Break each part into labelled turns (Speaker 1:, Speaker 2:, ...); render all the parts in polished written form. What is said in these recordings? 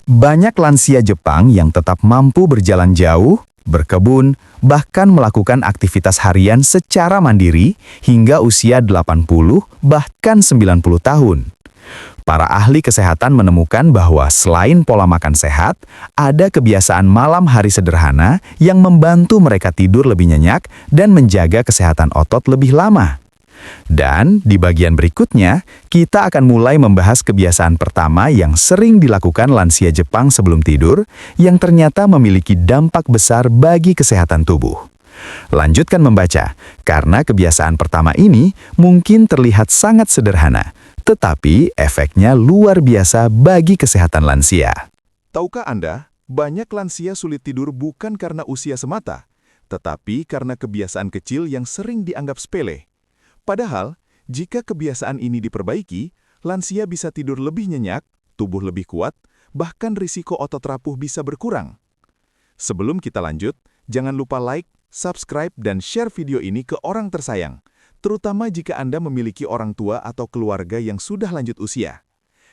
Speaker 1: Banyak lansia Jepang yang tetap mampu berjalan jauh, berkebun, bahkan melakukan aktivitas harian secara mandiri hingga usia 80 bahkan 90 tahun. Para ahli kesehatan menemukan bahwa selain pola makan sehat, ada kebiasaan malam hari sederhana yang membantu mereka tidur lebih nyenyak dan menjaga kesehatan otot lebih lama. Dan di bagian berikutnya, kita akan mulai membahas kebiasaan pertama yang sering dilakukan lansia Jepang sebelum tidur, yang ternyata memiliki dampak besar bagi kesehatan tubuh. Lanjutkan membaca, karena kebiasaan pertama ini mungkin terlihat sangat sederhana, tetapi efeknya luar biasa bagi kesehatan lansia.
Speaker 2: Tahukah Anda, banyak lansia sulit tidur bukan karena usia semata, tetapi karena kebiasaan kecil yang sering dianggap sepele. Padahal, jika kebiasaan ini diperbaiki, lansia bisa tidur lebih nyenyak, tubuh lebih kuat, bahkan risiko otot rapuh bisa berkurang. Sebelum kita lanjut, jangan lupa like, subscribe, dan share video ini ke orang tersayang, terutama jika Anda memiliki orang tua atau keluarga yang sudah lanjut usia.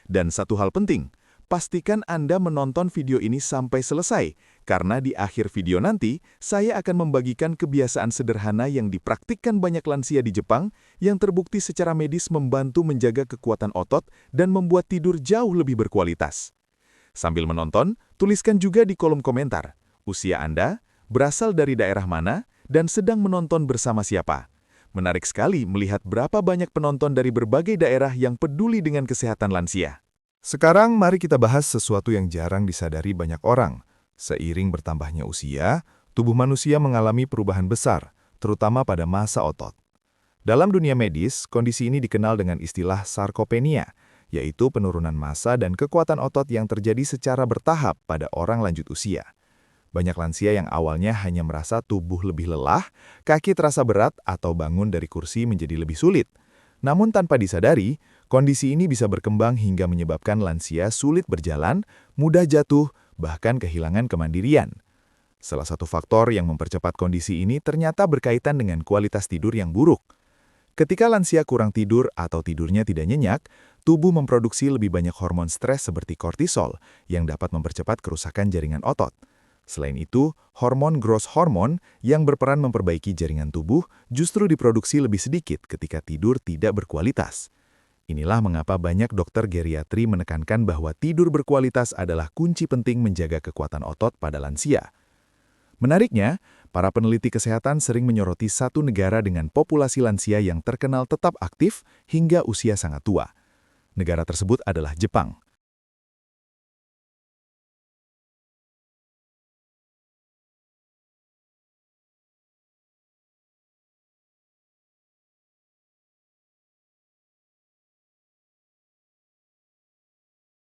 Speaker 2: Dan satu hal penting, pastikan Anda menonton video ini sampai selesai, karena di akhir video nanti, saya akan membagikan kebiasaan sederhana yang dipraktikkan banyak lansia di Jepang yang terbukti secara medis membantu menjaga kekuatan otot dan membuat tidur jauh lebih berkualitas. Sambil menonton, tuliskan juga di kolom komentar, usia Anda, berasal dari daerah mana, dan sedang menonton bersama siapa. Menarik sekali melihat berapa banyak penonton dari berbagai daerah yang peduli dengan kesehatan lansia.
Speaker 3: Sekarang mari kita bahas sesuatu yang jarang disadari banyak orang. Seiring bertambahnya usia, tubuh manusia mengalami perubahan besar, terutama pada masa otot. Dalam dunia medis, kondisi ini dikenal dengan istilah sarkopenia, yaitu penurunan massa dan kekuatan otot yang terjadi secara bertahap pada orang lanjut usia. Banyak lansia yang awalnya hanya merasa tubuh lebih lelah, kaki terasa berat, atau bangun dari kursi menjadi lebih sulit. Namun tanpa disadari, kondisi ini bisa berkembang hingga menyebabkan lansia sulit berjalan, mudah jatuh, bahkan kehilangan kemandirian. Salah satu faktor yang mempercepat kondisi ini ternyata berkaitan dengan kualitas tidur yang buruk. Ketika lansia kurang tidur atau tidurnya tidak nyenyak, tubuh memproduksi lebih banyak hormon stres seperti kortisol yang dapat mempercepat kerusakan jaringan otot. Selain itu, hormon growth hormone yang berperan memperbaiki jaringan tubuh justru diproduksi lebih sedikit ketika tidur tidak berkualitas. Inilah mengapa banyak dokter geriatri menekankan bahwa tidur berkualitas adalah kunci penting menjaga kekuatan otot pada lansia. Menariknya, para peneliti kesehatan sering menyoroti satu negara dengan populasi lansia yang terkenal tetap aktif hingga usia sangat tua. Negara tersebut adalah Jepang.